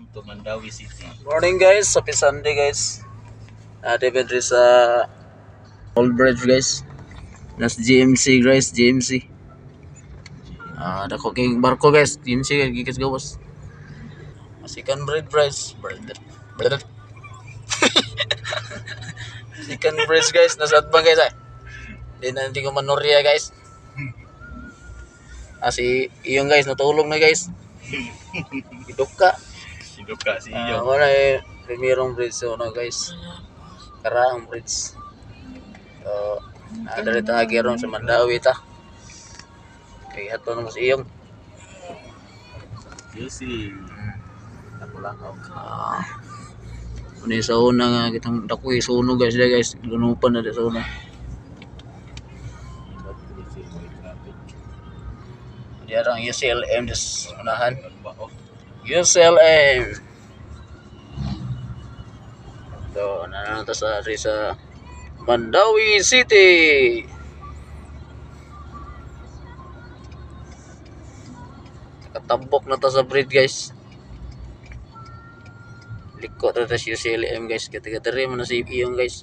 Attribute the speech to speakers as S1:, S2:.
S1: Welcome to Mandawi City.
S2: Morning guys, happy Sunday guys. David rin sa Old Bridge guys. Nas GMC guys, GMC. Dako king barko guys, GMC gikas gawas. Second bridge guys. Brother. Second bridge guys, nasa atbang guys ay. Hindi ko manorya guys. Si iyong guys natulog na guys. Iduka.
S1: Sinuka si iyo.
S2: Wala primerong bridge so no guys. Karaang bridge. So, dari tagi ron sa Mandawi ta. Kaya ato na mas iyong.
S1: Juicy. Ako lang ako.
S2: Ano sa una nga kitang dakoy suno guys dai guys. Lunupan na sa una. Diyan ang UCLM des unahan. UCLM. So, nananata sa Mandawi City. Katambok na ta sa bridge guys. Liko na ta sa UCLM guys. Kaya mo na si iyong guys.